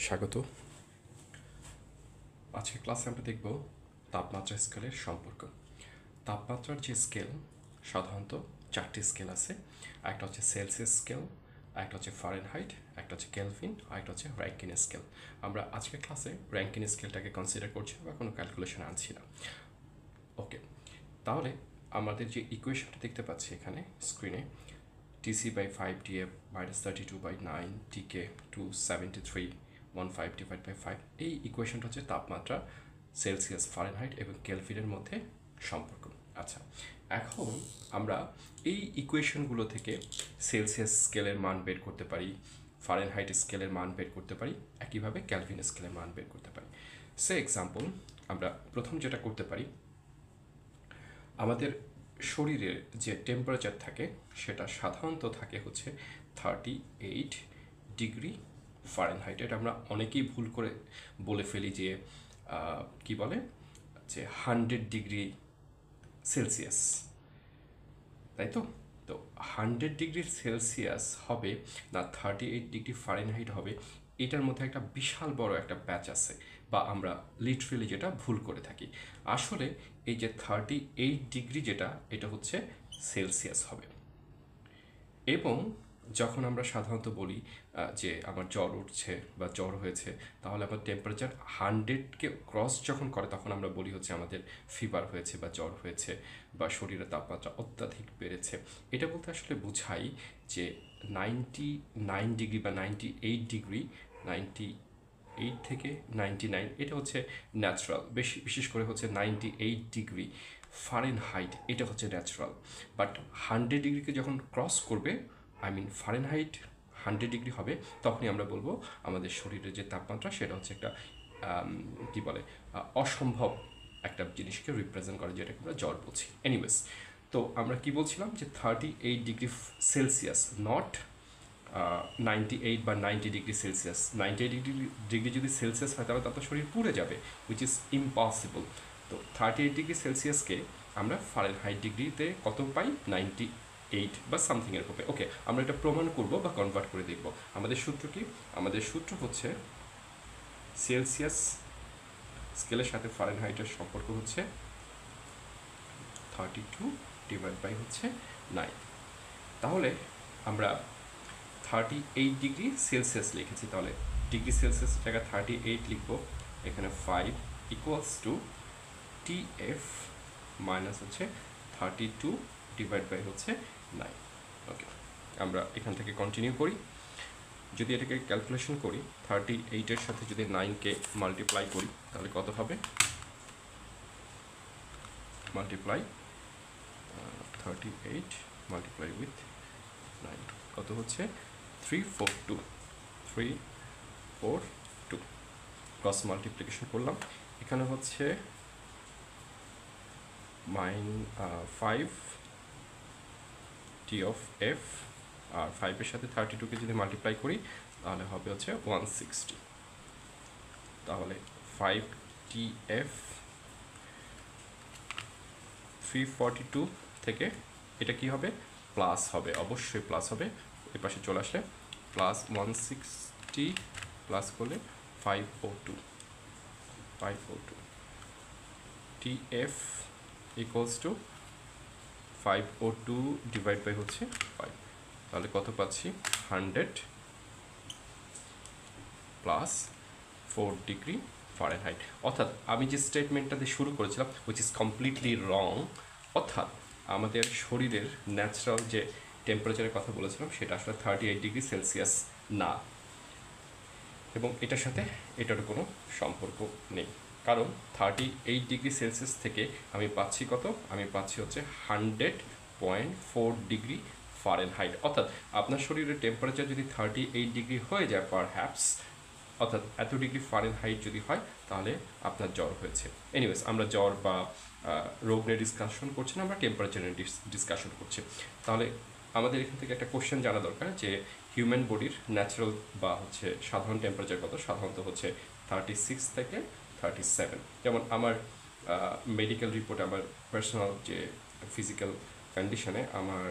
স্বাগত। আজকে ক্লাসে আমরা দেখব তাপমাত্রা স্কেলের সম্পর্ক। তাপমাত্রার যে স্কেল সাধারণত চারটি স্কেল আছে। একটা হচ্ছে সেলসিয়াস স্কেল, একটা হচ্ছে ফারেনহাইট, একটা হচ্ছে কেলভিন, আর একটা হচ্ছে র্যাঙ্কিন স্কেল। আমরা আজকের ক্লাসে র্যাঙ্কিন স্কেলটাকে কনসিডার করছি বা কোনো ক্যালকুলেশন আনছি না। ওকে, তাহলে আমাদের যে ইকুয়েশনটা দেখতে পাচ্ছি এখানে স্ক্রিনে, Tc/5 df -32/9 tk 273 15 divide by 5, এই ইকুয়েশনটা হচ্ছে তাপমাত্রা সেলসিয়াস, ফারেনহাইট এবং কেলভিনের মধ্যে সম্পর্ক। আচ্ছা, এখন আমরা এই ইকুয়েশনগুলো থেকে সেলসিয়াস স্কেলের মান বের করতে পারি, ফারেনহাইট স্কেলের মান বের করতে পারি, একইভাবে ক্যালভিন স্কেলের মান বের করতে পারি। সে এক্সাম্পল, আমরা প্রথম যেটা করতে পারি, আমাদের শরীরের যে টেম্পারেচার থাকে সেটা সাধারণত থাকে হচ্ছে 38 ডিগ্রি ফারেনহাইট। এটা আমরা অনেকেই ভুল করে বলে ফেলি যে কি বলে যে 100 ডিগ্রি সেলসিয়াস, তাই তো। তো 100 ডিগ্রি সেলসিয়াস হবে না 38 ডিগ্রি ফারেনহাইট হবে, এটার মধ্যে একটা বিশাল বড় একটা প্যাচ আছে, বা আমরা লিটারেলি যেটা ভুল করে থাকি। আসলে এই যে 38 ডিগ্রি যেটা, এটা হচ্ছে সেলসিয়াস হবে। এবং যখন আমরা সাধারণত বলি যে আমার জ্বর উঠছে বা জ্বর হয়েছে, তাহলে আমার টেম্পারেচার 100কে ক্রস যখন করে তখন আমরা বলি হচ্ছে আমাদের ফিভার হয়েছে বা জ্বর হয়েছে বা শরীরের তাপমাত্রা অত্যাধিক বেড়েছে। এটা বলতে আসলে বোঝাই যে 99 ডিগ্রি বা 98 ডিগ্রি, 98 থেকে 99, এটা হচ্ছে ন্যাচারাল। বিশেষ করে হচ্ছে 98 ডিগ্রি ফারেনহাইট, এটা হচ্ছে ন্যাচারাল। বাট 100 ডিগ্রিকে যখন ক্রস করবে, ফারেনহাইট 100 ডিগ্রি হবে, তখনই আমরা বলবো আমাদের শরীরের যে তাপমাত্রা সেটা হচ্ছে একটা কি বলে অসম্ভব একটা জিনিসকে রিপ্রেজেন্ট করে, যেটাকে আমরা জ্বর বলছি। এনিওয়েজ, তো আমরা কি বলছিলাম যে 38 ডিগ্রি সেলসিয়াস, নট 98 বা 90 ডিগ্রি সেলসিয়াস। 98 ডিগ্রি যদি সেলসিয়াস হয় তাহলে তার শরীর পুড়ে যাবে, উইচ ইজ ইম্পসিবল। তো 38 ডিগ্রি সেলসিয়াসকে আমরা ফারেনহাইট ডিগ্রিতে কত পাই, 98 বা সামথিং এর হবে। ওকে, আমরা এটা প্রমাণ করব বা কনভার্ট করে দেখব। আমাদের সূত্র কি? আমাদের সূত্র হচ্ছে সেলসিয়াস স্কেলের সাথে ফারেনহাইটের সম্পর্ক হচ্ছে 32 ডিভাইড বাই হচ্ছে 9। তাহলে আমরা 38 ডিগ্রি সেলসিয়াস লিখেছি, তাহলে ডিগ্রি সেলসিয়াস জায়গায় 38 লিখব। এখানে 5 ইকুয়ালস টু TF মাইনাস হচ্ছে 32 ডিভাইড বাই হচ্ছে 9। ওকে, আমরা এখান থেকে কন্টিনিউ করি। যদি এটাকে ক্যালকুলেশন করি, 38-এর সাথে যদি 9কে মাল্টিপ্লাই করি তাহলে কত হবে? মাল্টিপ্লাই 38 মাল্টিপ্লাই উইথ 9 কত হচ্ছে? 342 ক্রস মাল্টিপ্লিকেশন করলাম। এখানে হচ্ছে 5 T of F, আর 5-এর সাথে 32কে যদি মাল্টিপ্লাই করি তাহলে হবে হচ্ছে 160। তাহলে 5 TF 342 থেকে এটা কি হবে? প্লাস হবে, অবশ্যই প্লাস হবে। এর পাশে চলে আসলে প্লাস 160 প্লাস করলে 502 TF equals to 502 divide by হচ্ছে 5। তাহলে কত পাচ্ছি? 100 প্লাস 4 ডিগ্রি ফারেনহাইট। অর্থাৎ আমি যে স্টেটমেন্টটা দিয়ে শুরু করেছিলাম, উইচ ইজ কমপ্লিটলি রং। অর্থাৎ আমাদের শরীরের ন্যাচারাল যে টেম্পারেচারের কথা বলেছিলাম সেটা আসলে 38 ডিগ্রি সেলসিয়াস না, এবং এটার সাথে এটার কোনো সম্পর্ক নেই। কারণ 38 ডিগ্রি সেলসিয়াস থেকে আমি পাচ্ছি কত? আমি পাচ্ছি হচ্ছে 100.4 ডিগ্রি ফারেনহাইট। অর্থাৎ আপনার শরীরের টেম্পারেচার যদি 38 ডিগ্রি হয়ে যায় পারহ্যাপস, অর্থাৎ এত ডিগ্রি ফারেনহাইট যদি হয়, তাহলে আপনার জ্বর হয়েছে। এনিওয়েজ, আমরা জ্বর বা রোগ নিয়ে ডিসকাশন করছি না, আমরা টেম্পারেচার নিয়ে ডিসকাশন করছি। তাহলে আমাদের এখান থেকে একটা কোশ্চেন জানা দরকার যে হিউম্যান বডির ন্যাচারাল বা হচ্ছে সাধারণ টেম্পারেচার কত? সাধারণত হচ্ছে 36 থেকে 37। যেমন আমার মেডিকেল রিপোর্ট, আমার পার্সোনাল যে ফিজিক্যাল কন্ডিশনে আমার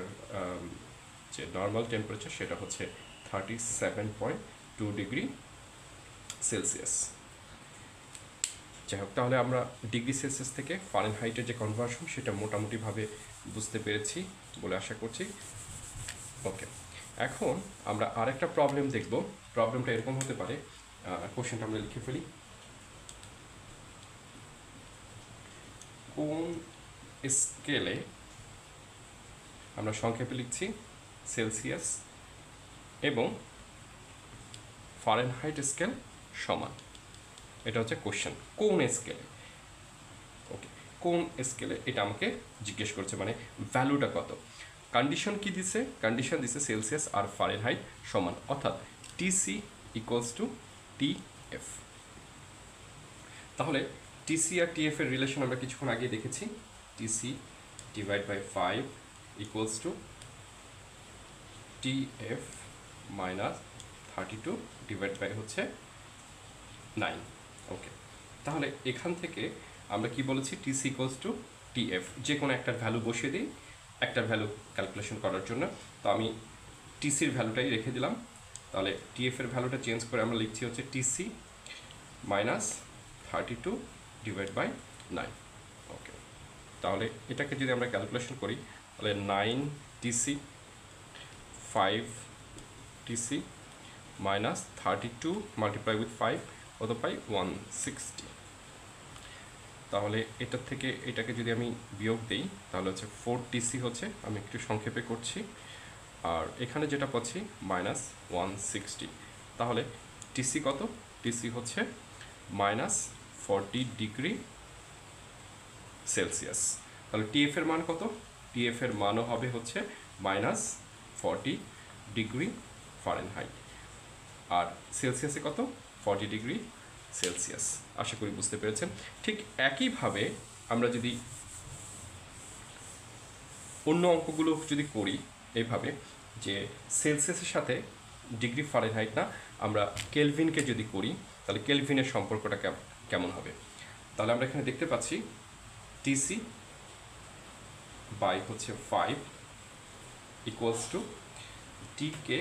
যে নর্মাল টেম্পারেচার সেটা হচ্ছে 37.2 ডিগ্রি সেলসিয়াস। যাই হোক, তাহলে আমরা ডিগ্রি সেলসিয়াস থেকে ফারেনহাইটের যে কনভার্সন সেটা মোটামুটিভাবে বুঝতে পেরেছি বলে আশা করছি। ওকে, এখন আমরা আরেকটা প্রবলেম দেখব। প্রবলেমটা এরকম হতে পারে, কোশ্চেনটা আমরা লিখে ফেলি। কোন স্কেলে, আমরা সংক্ষেপে লিখছি সেলসিয়াস এবং ফারেনহাইট স্কেল সমান, এটা হচ্ছে কোশ্চেন। কোন স্কেলে, ওকে, কোন স্কেলে এটা আমাকে জিজ্ঞেস করছে, মানে ভ্যালুটা কত। কন্ডিশন কি দিছে? কন্ডিশন দিছে সেলসিয়াস আর ফারেনহাইট সমান, অর্থাৎ টিসি ইকুয়ালস টু টিএফ। তাহলে টিসি আর টিএফ এর রিলেশন আমরা কিছুক্ষণ আগে দেখেছি। TC divide by 5 equals to TF minus 32 divide by হচ্ছে 9। ওকে, তাহলে এখান থেকে আমরা কি বলেছি, টিসি ইকুয়ালস টু টিএফ, যে কোনো একটার ভ্যালু বসিয়ে দিই একটার ভ্যালু ক্যালকুলেশন করার জন্য। তো আমি টিসির ভ্যালুটাই রেখে দিলাম। তাহলে টিএফ এর ভ্যালুটা চেঞ্জ করে আমরা লিখছি হচ্ছে টিসি মাইনাস 32 ডিভাইড বাই 9। ওকে, তাহলে এটাকে যদি আমরা ক্যালকুলেশন করি তাহলে 9 TC 5 TC minus 32 multiply with 5 কত পাই, 160। তাহলে এটার থেকে এটাকে যদি আমি বিয়োগ দিই তাহলে হচ্ছে 4 টিসি হচ্ছে, আমি একটু সংক্ষেপে করছি, আর এখানে যেটা পাচ্ছি মাইনাস 160। তাহলে টিসি কত, টিসি হচ্ছে মাইনাস 40 ডিগ্রি সেলসিয়াস। তাহলে টিএফ এর মান কত, টিএফ এর মানও হবে হচ্ছে মাইনাস 40 ডিগ্রি ফারেনহাইট, আর সেলসিয়াসে কত, 40 ডিগ্রি সেলসিয়াস। আশা করি বুঝতে পেরেছেন। ঠিক একইভাবে আমরা যদি অন্য অঙ্কগুলো যদি করি এইভাবে, যে সেলসিয়াসের সাথে ডিগ্রি ফারেনহাইট না, আমরা কেলভিনকে যদি করি তাহলে কেলভিনের সম্পর্কটা কেমন হবে। তাহলে আমরা এখানে দেখতে পাচ্ছি টিসি বাই হচ্ছে 5 ইকুয়ালস টু টিকে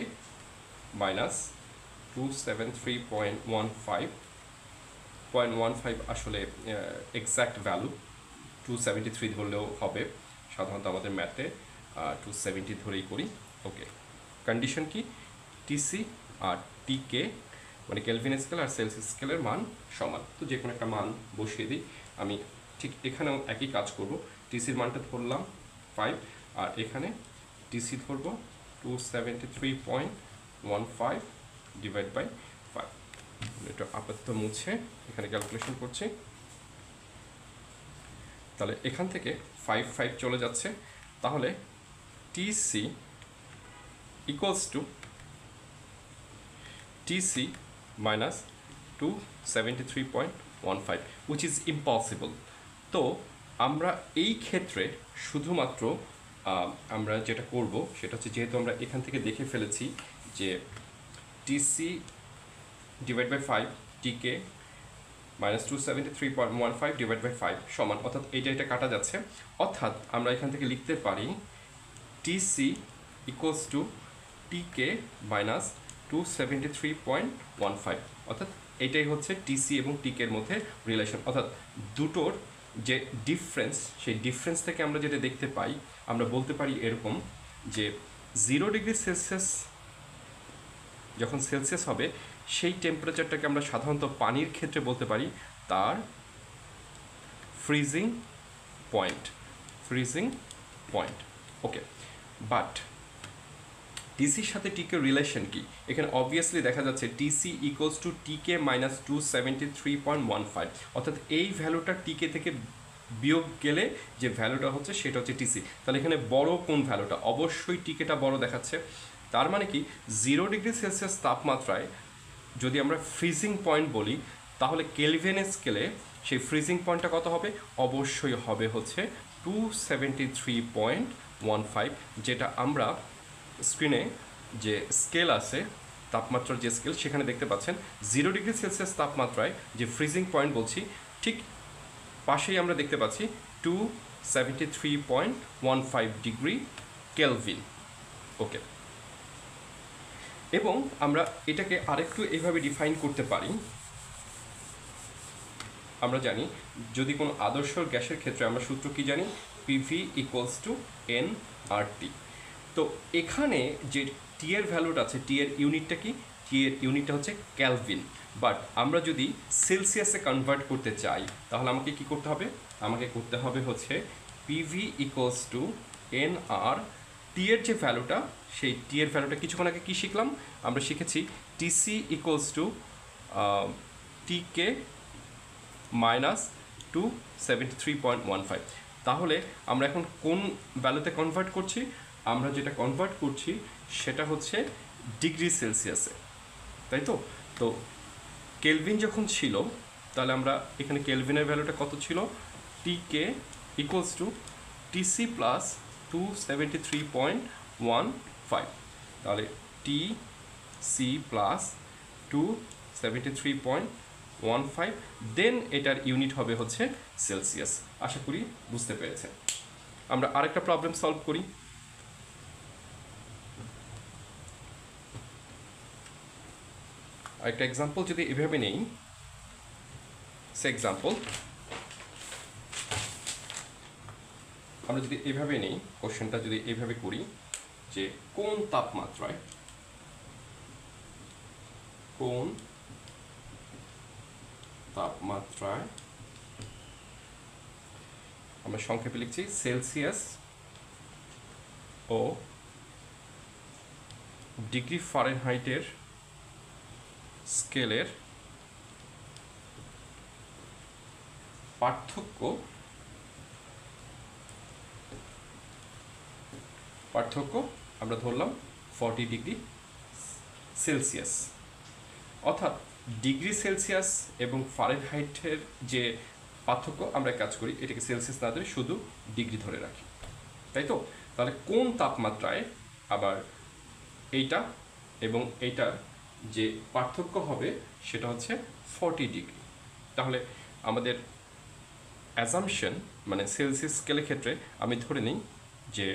মাইনাস 273.15 আসলে এক্স্যাক্ট ভ্যালু 273 ধরলেও হবে, সাধারণত আমাদের ম্যাথে 270 ধরেই করি। ওকে, কন্ডিশন কি, টিসি আর টিকে মানে কেলভিন স্কেল আর সেলসিয়াস স্কেলের মান সমান। তো যে কোনো একটা মান বসিয়ে দিই। আমি ঠিক এখানেও একই কাজ করব, টিসির মানটা ধরলাম 5, আর এখানে টিসি ধরবো 273.15 ডিভাইড বাই 5। এটা আপাতত মুছে এখানে ক্যালকুলেশন করছি। তাহলে এখান থেকে 5 চলে যাচ্ছে। তাহলে TC equals two TC minus 273.15, which is impossible. তো আমরা এই ক্ষেত্রে শুধুমাত্র আমরা যেটা করব সেটা হচ্ছে, যেহেতু আমরা এখান থেকে দেখে ফেলেছি যে টিসি ডিভাইড বাই 5 টিকে মাইনাস 273.15 ডিভাইড বাই 5 সমান, অর্থাৎ এটা কাটা যাচ্ছে, অর্থাৎ আমরা এখান থেকে লিখতে পারি টিসি ইকুয়ালস টু টিকে মাইনাস 273.15, অর্থাৎ এটাই হচ্ছে টিসি এবং টিকের মধ্যে রিলেশন। অর্থাৎ দুটোর যে ডিফারেন্স, সেই ডিফারেন্স থেকে আমরা যেটা দেখতে পাই, আমরা বলতে পারি এরকম যে 0 ডিগ্রি সেলসিয়াস যখন সেলসিয়াস হবে, সেই টেম্পারেচারটাকে আমরা সাধারণত পানির ক্ষেত্রে বলতে পারি তার ফ্রিজিং পয়েন্ট। ওকে, বাট টিসির সাথে টিকে রিলেশন কি, এখানে অবভিয়াসলি দেখা যাচ্ছে টিসি ইকুয়ালস টু টিকে মাইনাস 273.15, অর্থাৎ এই ভ্যালুটা টিকে থেকে বিয়োগ গেলে যে ভ্যালুটা হচ্ছে সেটা হচ্ছে টিসি। তাহলে এখানে বড় কোন ভ্যালুটা, অবশ্যই টিকেটা বড় দেখাচ্ছে। তার মানে কি 0 ডিগ্রি সেলসিয়াস তাপমাত্রায় যদি আমরা ফ্রিজিং পয়েন্ট বলি, তাহলে কেলভিন স্কেলে সেই ফ্রিজিং পয়েন্টটা কত হবে, অবশ্যই হবে হচ্ছে 273.15, যেটা আমরা স্ক্রিনে যে স্কেল আছে তাপমাত্রার যে স্কেল সেখানে দেখতে পাচ্ছেন 0 ডিগ্রি সেলসিয়াস তাপমাত্রায় যে ফ্রিজিং পয়েন্ট বলছি, ঠিক পাশেই আমরা দেখতে পাচ্ছি 273.15 ডিগ্রি কেলভিন। ওকে, এবং আমরা এটাকে আরেকটু এইভাবে ডিফাইন করতে পারি আমরা জানি যদি কোনো আদর্শ গ্যাসের ক্ষেত্রে আমরা সূত্র কি জানি, পিভি ইকুয়ালস টু এন আর টি। তো এখানে যে টি এর ভ্যালুটা আছে, টি এর ইউনিটটা কি, টি এর ইউনিটটা হচ্ছে ক্যালভিন। বাট আমরা যদি সেলসিয়াসে কনভার্ট করতে চাই তাহলে আমাকে কি করতে হবে, আমাকে করতে হবে হচ্ছে পিভি ইকুয়ালস টু এন আর টি এর যে ভ্যালুটা, সেই টি এর ভ্যালুটা কিছুক্ষণ আগে কী শিখলাম, আমরা শিখেছি টিসি ইকুয়ালস টু টিকে মাইনাস 273.15। তাহলে আমরা এখন কোন ভ্যালুতে কনভার্ট করছি, আমরা যেটা কনভার্ট করছি সেটা হচ্ছে ডিগ্রি সেলসিয়াসে, তাই তো। তো কেলভিন যখন ছিল তাহলে আমরা এখানে কেলভিনের ভ্যালুটা কত ছিল, টিকে ইকুয়ালস টু টিসি প্লাস 273.15। তাহলে টি সি প্লাস 273.15, দেন এটার ইউনিট হবে হচ্ছে সেলসিয়াস। আশা করি বুঝতে পেরেছেন। আমরা আরেকটা প্রবলেম সলভ করি। আরেকটা এক্সাম্পল যদি এভাবে নেই, সে এক্সাম্পল আমরা যদি এভাবে নেই, কোশ্চেনটা যদি এভাবে করি যে কোন তাপমাত্রায় আমরা সংক্ষেপে লিখছি সেলসিয়াস ও ডিগ্রি ফারেনহাইটের স্কেলের পার্থক্য আমরা ধরলাম 40 ডিগ্রি সেলসিয়াস। অর্থাৎ ডিগ্রি সেলসিয়াস এবং ফারেনহাইটের যে পার্থক্য, আমরা কাজ করি এটাকে সেলসিয়াস না ধরে শুধু ডিগ্রি ধরে রাখি, তাই তো। তাহলে কোন তাপমাত্রায় আবার এইটা এবং এইটার যে পার্থক্য হবে সেটা হচ্ছে 40 ডিগ্রি। তাহলে আমাদের অ্যাজাম্পশন মানে সেলসিয়াস স্কেলের ক্ষেত্রে আমি ধরে নিই যে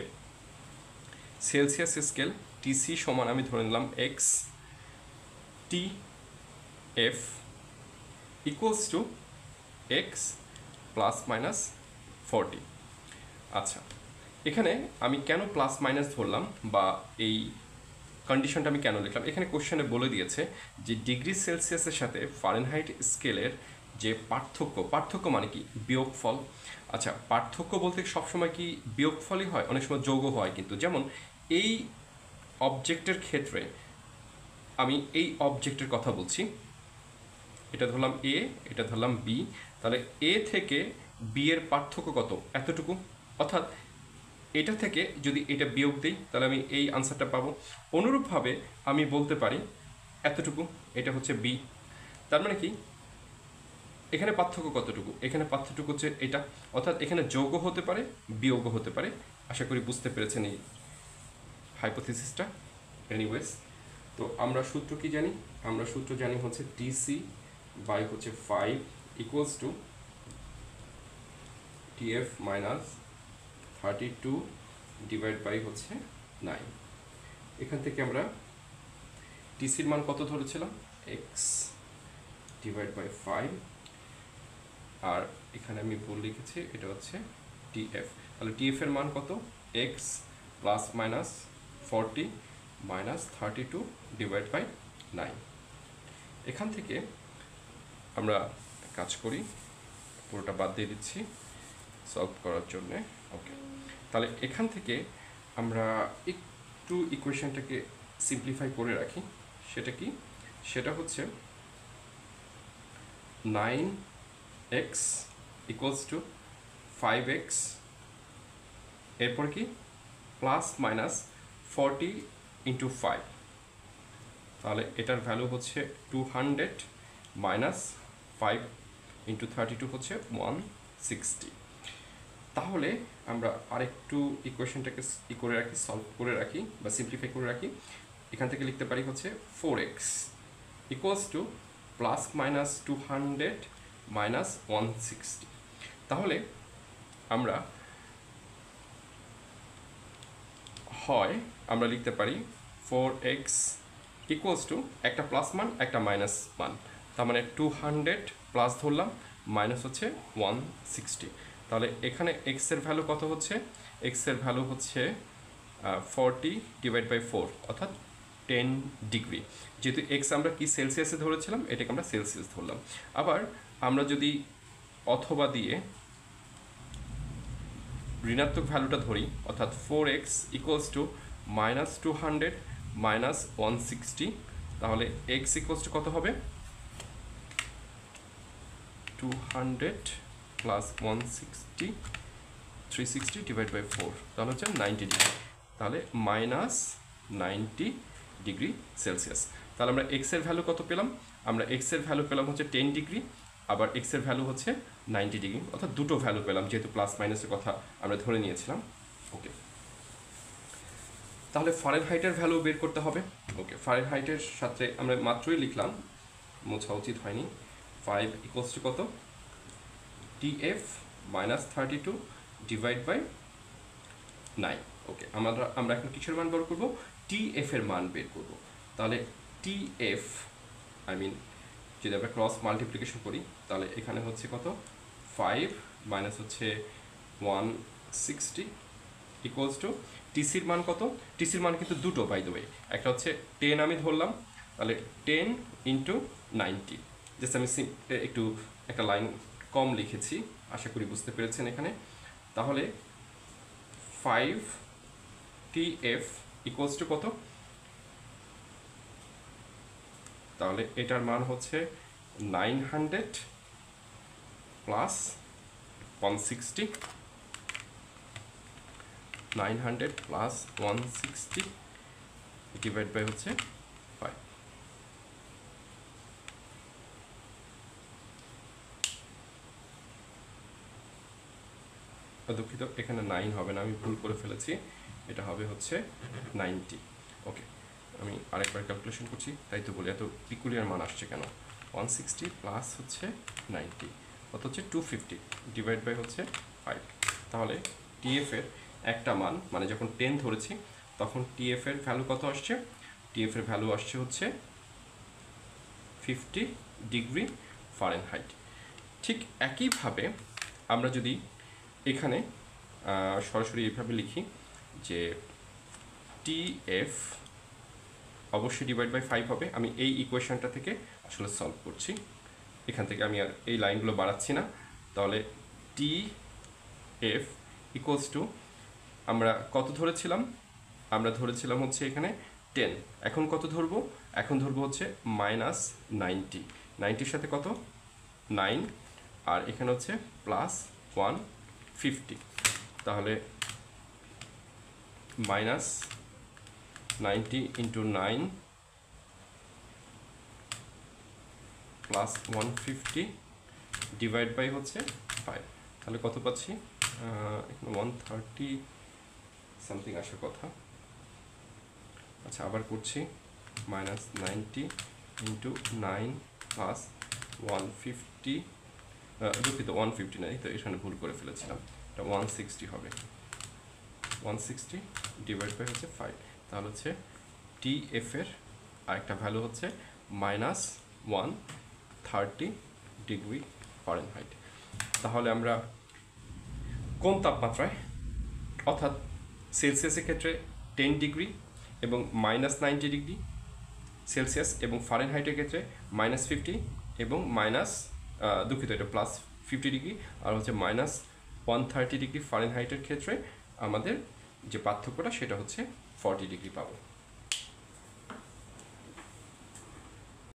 সেলসিয়াস স্কেল টিসি সমান আমি ধরে নিলাম x T F equals to x plus minus 40। আচ্ছা, এখানে আমি কেন প্লাস মাইনাস ধরলাম বা এই কন্ডিশনটা আমি কেন লিখলাম, এখানে কোশ্চেনে বলে দিয়েছে যে ডিগ্রি সেলসিয়াসের সাথে ফারেনহাইট স্কেলের যে পার্থক্য মানে কি, বিয়োগফল। আচ্ছা, পার্থক্য বলতে সবসময় কি বিয়োগফলই হয়, অনেক সময় যোগও হয় কিন্তু। যেমন এই অবজেক্টের ক্ষেত্রে আমি এই অবজেক্টের কথা বলছি, এটা ধরলাম এ, এটা ধরলাম বি, তাহলে এ থেকে বি এর পার্থক্য কত, এতটুকু। অর্থাৎ এটা থেকে যদি এটা বিয়োগ দিই তাহলে আমি এই আনসারটা পাবো। অনুরূপভাবে আমি বলতে পারি এতটুকু, এটা হচ্ছে বি। তার মানে কি এখানে পার্থক্য কতটুকু, এখানে পার্থক্য হচ্ছে এটা। অর্থাৎ এখানে যোগও হতে পারে বিয়োগও হতে পারে। আশা করি বুঝতে পেরেছেন এই হাইপোথিসিসটা। এনিওয়েজ, তো আমরা সূত্র কি জানি, আমরা সূত্র জানি হচ্ছে টিসি বাই হচ্ছে 5 equals to TF minus 32 divide by হচ্ছে 9। এখান থেকে আমরা টিসির মান কত ধরেছিলাম, এক্স ডিভাইড বাই 5, আর এখানে আমি ভুল লিখেছি, এটা হচ্ছে টিএফ। তাহলে টিএফ এর মান কত, x plus minus 40 minus 32 divide by 9। এখান থেকে আমরা কাজ করি, পুরোটা বাদ দিয়ে দিচ্ছি সলভ করার জন্যে। ওকে, তাহলে এখান থেকে আমরা একটু ইকুয়েশনটাকে সিম্পলিফাই করে রাখি। সেটা কি, সেটা হচ্ছে 9x ইকুয়ালস টু 5x, এরপর কি প্লাস মাইনাস 40 ইন্টু 5, তাহলে এটার ভ্যালু হচ্ছে 200 মাইনাস 5 ইন্টু 32 হচ্ছে 160। তাহলে আমরা আরেকটু ইকুয়েশনটাকে করে রাখি, সলভ করে রাখি বা সিম্পলিফাই করে রাখি। এখান থেকে লিখতে পারি হচ্ছে 4x equals to plus minus 200 minus 160। তাহলে আমরা আমরা লিখতে পারি 4x ইকুয়ালস টু একটা প্লাস মান একটা মাইনাস মান, তার মানে 200 প্লাস ধরলাম মাইনাস হচ্ছে 160। তাহলে এখানে এক্সের ভ্যালু কত হচ্ছে? এক্সের ভ্যালু হচ্ছে 40/4 অর্থাৎ 10 ডিগ্রি। যেহেতু এক্স আমরা কি সেলসিয়াসে ধরেছিলাম, এটাকে আমরা সেলসিয়াস ধরলাম। আবার আমরা যদি অথবা দিয়ে ঋণাত্মক ভ্যালুটা ধরি, অর্থাৎ 4x ইকুয়ালস টু -200 -160, তাহলে x ইকুয়ালস টু কত হবে? 200 প্লাস 160 360/4, তাহলে হচ্ছে 90 ডিগ্রি। তাহলে -90 ডিগ্রি সেলসিয়াস। তাহলে আমরা এক্স এর ভ্যালু কত পেলাম? আমরা এক্স এর ভ্যালু পেলাম হচ্ছে 10 ডিগ্রি, আবার এক্স এর ভ্যালু হচ্ছে 90 ডিগ্রি, অর্থাৎ দুটো ভ্যালু পেলাম, যেহেতু প্লাস মাইনাসের কথা আমরা ধরে নিয়েছিলাম। ওকে, তাহলে ফারেনহাইটের ভ্যালু বের করতে হবে। ওকে, ফারেনহাইটের সাথে আমরা মাত্রই লিখলাম, মোছা উচিত হয়নি। 5 ইকুয়ালস টু কত? TF -32 divide by 9। ওকে, আমরা এখন কিসের মান বের করব? TF এর মান বের করব। তাহলে TF যদি আমরা ক্রস মাল্টিপ্লিকেশন করি, তাহলে এখানে হচ্ছে কত? 5 মাইনাস হচ্ছে 160 ইকুয়ালস টু টিসির মান কত? টিসির মান কিন্তু দুটো, বাই দ্য ওয়ে। একটা হচ্ছে 10 আমি ধরলাম, তাহলে 10 ইন্টু 90। জাস্ট আমি একটু একটা লাইন কম লিখেছি, আশা করি বুঝতে পেরেছেন এখানে। তাহলে 5 TF ইকুয়ালস টু কত? তাহলে এটার মান হচ্ছে 900 প্লাস 160, 900 প্লাস 160 ডিভাইড বাই হচ্ছে 5। দুঃখিত, এখানে 9 হবে না, আমি ভুল করে ফেলেছি, এটা হবে হচ্ছে 90। ওকে, আমি আরেকবার ক্যালকুলেশন করছি, তাই তো বলি এত পিকুলিয়ার মান আসছে কেন। 160 প্লাস হচ্ছে 90 কত হচ্ছে? 250 ডিভাইড বাই হচ্ছে 5। তাহলে TF এর একটা মান, মানে যখন 10 ধরেছি তখন TF এর ভ্যালু কত আসছে? TF এর ভ্যালু আসছে হচ্ছে 50 ডিগ্রি ফারেনহাইট। ঠিক একইভাবে আমরা যদি এখানে সরাসরি এইভাবে লিখি যে TF অবশ্যই ডিভাইড বাই 5 হবে। আমি এই ইকুয়েশনটা থেকে আসলে সলভ করছি, এখান থেকে আমি আর এই লাইনগুলো বাড়াচ্ছি না। তাহলে TF ইকুয়ালস টু, আমরা কত ধরেছিলাম? আমরা ধরেছিলাম হচ্ছে এখানে 10, এখন কত ধরবো? এখন ধরবো হচ্ছে -90, 90-র সাথে কত? 9, আর এখানে হচ্ছে প্লাস 150। তাহলে -90 ইন্টু 9 প্লাস 150 ডিভাইড বাই হচ্ছে 5। তাহলে কত পাচ্ছি? এখানে 130 সামথিং আসার কথা। আচ্ছা, আবার করছি, -90 ইন্টু 9 প্লাস 150, দুঃখিত 150 নাই, তো এখানে ভুল করে ফেলেছিলাম, এটা 160 হবে। 160 ডিভাইড বাই হচ্ছে 5। তাহলে হচ্ছে TF এর আরেকটা ভ্যালু হচ্ছে -130 ডিগ্রি ফারেনহাইট। তাহলে আমরা কোন তাপমাত্রায়, অর্থাৎ সেলসিয়াসের ক্ষেত্রে 10 ডিগ্রি এবং -90 ডিগ্রি সেলসিয়াস, এবং ফারেনহাইটের ক্ষেত্রে -50 এবং দুঃখিত এটা +50 ডিগ্রি, আর হচ্ছে -130 ডিগ্রি ফারেনহাইটের ক্ষেত্রে আমাদের যে পার্থক্যটা সেটা হচ্ছে 40 ডিগ্রি পাবো।